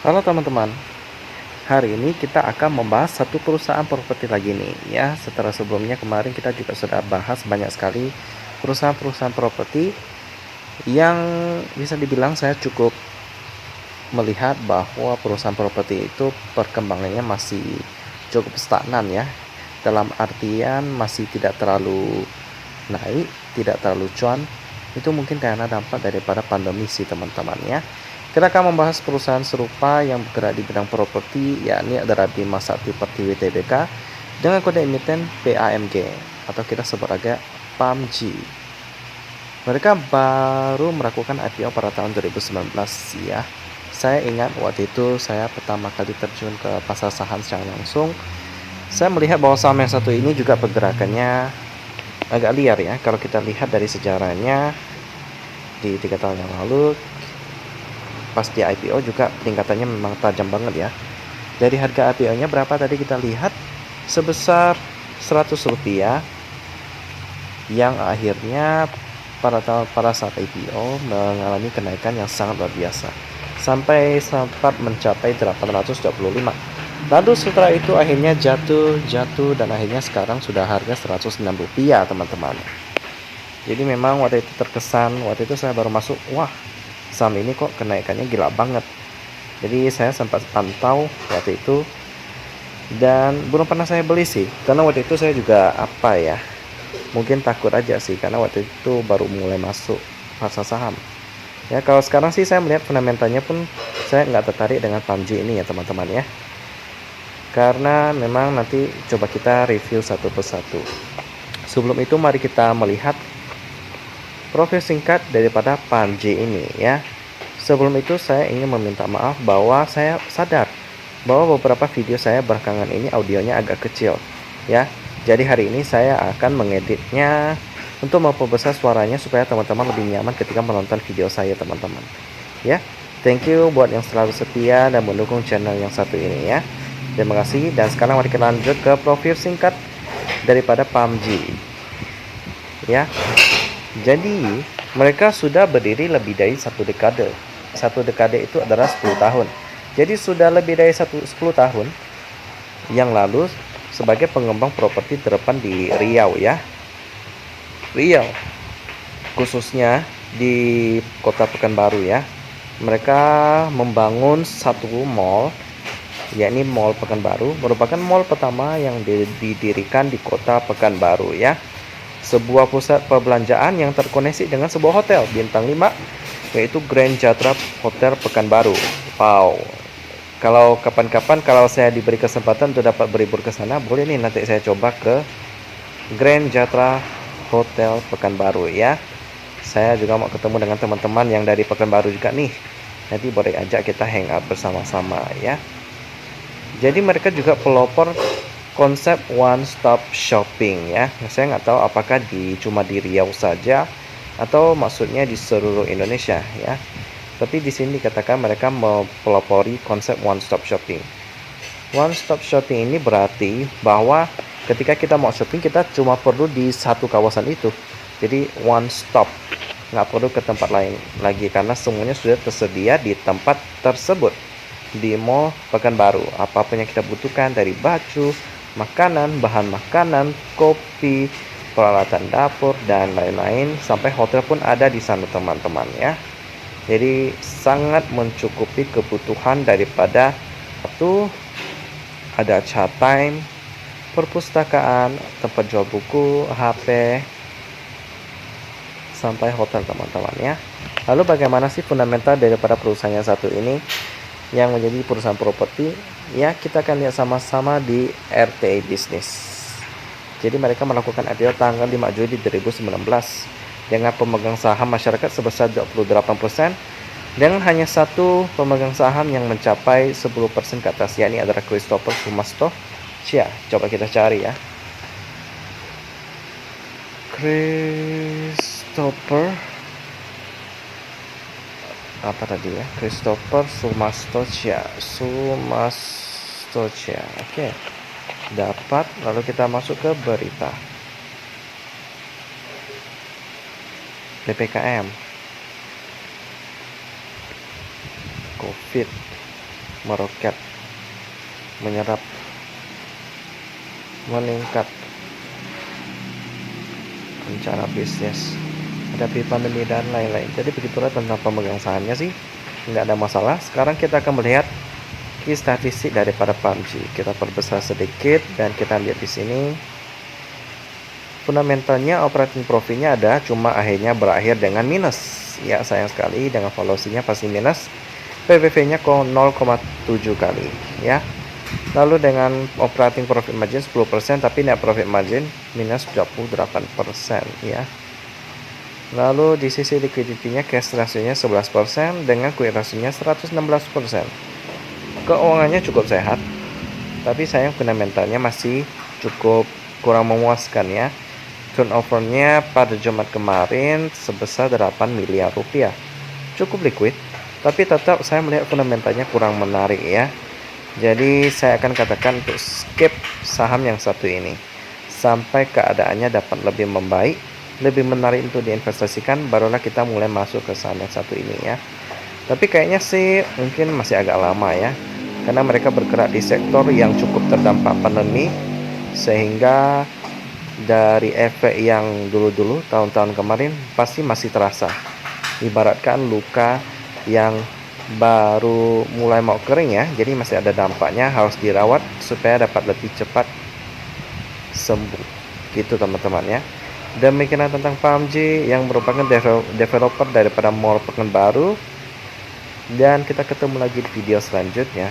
Halo teman-teman, hari ini kita akan membahas satu perusahaan properti lagi nih ya. Setelah sebelumnya kemarin kita juga sudah bahas banyak sekali perusahaan-perusahaan properti yang bisa dibilang saya cukup melihat bahwa perusahaan properti itu perkembangannya masih cukup stagnan ya. Dalam artian masih tidak terlalu naik, tidak terlalu cuan. Itu mungkin karena dampak daripada pandemi sih teman-teman ya. Kita akan membahas perusahaan serupa yang bergerak di bidang properti, yakni adalah Bima Sakti Pertiwi Tbk dengan kode emiten PAMG atau kita sebut aja PAMG. Mereka baru melakukan IPO pada tahun 2019 ya. Saya ingat waktu itu saya pertama kali terjun ke pasar saham secara langsung. Saya melihat bahwa saham yang satu ini juga pergerakannya agak liar ya. Kalau kita lihat dari sejarahnya di 3 tahun yang lalu, pas di IPO juga peningkatannya memang tajam banget ya. Dari harga IPO-nya berapa tadi kita lihat, sebesar Rp100, yang akhirnya pada saat IPO mengalami kenaikan yang sangat luar biasa sampai sempat mencapai 825. Lalu setelah itu akhirnya jatuh dan akhirnya sekarang sudah harga Rp106 teman-teman. Jadi memang waktu itu terkesan, waktu itu saya baru masuk, wah saham ini kok kenaikannya gila banget. Jadi saya sempat pantau waktu itu dan belum pernah saya beli sih, karena waktu itu saya juga mungkin takut aja sih, karena waktu itu baru mulai masuk pasar saham ya. Kalau sekarang sih saya melihat fundamentalnya pun saya nggak tertarik dengan PAMG ini ya teman-teman ya, karena memang nanti coba kita review satu persatu. Sebelum itu mari kita melihat profil singkat daripada PAMG ini ya. Sebelum itu saya ingin meminta maaf bahwa saya sadar bahwa beberapa video saya belakangan ini audionya agak kecil ya. Jadi hari ini saya akan mengeditnya untuk memperbesar suaranya supaya teman-teman lebih nyaman ketika menonton video saya teman-teman ya. Thank you buat yang selalu setia dan mendukung channel yang satu ini ya. Terima kasih, dan sekarang mari kita lanjut ke profil singkat daripada PAMG ya. Jadi mereka sudah berdiri lebih dari 1 dekade. 1 dekade itu adalah 10 tahun. Jadi sudah lebih dari 10 tahun yang lalu sebagai pengembang properti terdepan di Riau ya. Riau, khususnya di Kota Pekanbaru ya. Mereka membangun satu mall, yakni Mall Pekanbaru, merupakan mall pertama yang didirikan di Kota Pekanbaru ya. Sebuah pusat perbelanjaan yang terkoneksi dengan sebuah hotel bintang 5, yaitu Grand Jatra Hotel Pekanbaru. Wow. Kalau kapan-kapan kalau saya diberi kesempatan untuk dapat berlibur ke sana, boleh nih nanti saya coba ke Grand Jatra Hotel Pekanbaru ya. Saya juga mau ketemu dengan teman-teman yang dari Pekanbaru juga nih. Nanti boleh ajak kita hangout bersama-sama ya. Jadi mereka juga pelopor konsep one stop shopping ya. Saya nggak tahu apakah cuma di Riau saja atau maksudnya di seluruh Indonesia ya. Tapi di sini dikatakan mereka mempelopori konsep one stop shopping. One stop shopping ini berarti bahwa ketika kita mau shopping, kita cuma perlu di satu kawasan itu. Jadi one stop, nggak perlu ke tempat lain lagi karena semuanya sudah tersedia di tempat tersebut. Di Mall Pekanbaru, apapun yang kita butuhkan dari baju, makanan, bahan makanan, kopi, peralatan dapur dan lain-lain, sampai hotel pun ada di sana teman-teman ya. Jadi sangat mencukupi kebutuhan daripada itu. Ada chat time, perpustakaan, tempat jual buku, HP, sampai hotel teman-teman ya. Lalu bagaimana sih fundamental daripada perusahaan yang satu ini yang menjadi perusahaan properti ya? Kita akan lihat sama-sama di RTA Business. Jadi mereka melakukan IPO tanggal 5 Juli 2019 dengan pemegang saham masyarakat sebesar 28%, dengan hanya satu pemegang saham yang mencapai 10% ke atas, yakni adalah Christopher Sumasto. Coba kita cari ya. Christopher Sumastocia. Oke, dapat. Lalu kita masuk ke berita PPKM COVID. meroket, menyerap, meningkat rencana bisnis, hadapi pandemi dan lain-lain. Jadi begitulah tentang pemegang sahamnya sih, nggak ada masalah. Sekarang kita akan melihat key statistik daripada PUBG. Kita perbesar sedikit dan kita lihat di sini. Fundamentalnya operating profitnya ada, cuma akhirnya berakhir dengan minus. Ya sayang sekali, dengan valuasinya pasti minus. PBV-nya 0,7 kali ya. Lalu dengan operating profit margin 10%, tapi net profit margin minus 28% ya. Lalu di sisi liquidity-nya cash ratio-nya 11% dengan quick ratio-nya 116%. Keuangannya cukup sehat, tapi sayang fundamentalnya masih cukup kurang memuaskan ya. Turnover-nya pada Jumat kemarin sebesar 8 miliar rupiah. Cukup liquid, tapi tetap saya melihat fundamentalnya kurang menarik ya. Jadi saya akan katakan untuk skip saham yang satu ini sampai keadaannya dapat lebih membaik, lebih menarik untuk diinvestasikan, barulah kita mulai masuk ke saham yang satu ini ya. Tapi kayaknya sih mungkin masih agak lama ya, karena mereka bergerak di sektor yang cukup terdampak pandemi, sehingga dari efek yang dulu-dulu tahun-tahun kemarin pasti masih terasa. Ibaratkan luka yang baru mulai mau kering ya, jadi masih ada dampaknya, harus dirawat supaya dapat lebih cepat sembuh gitu teman-teman ya. Demikian tentang PUBG yang merupakan developer daripada Mall Pekanbaru, dan kita ketemu lagi di video selanjutnya.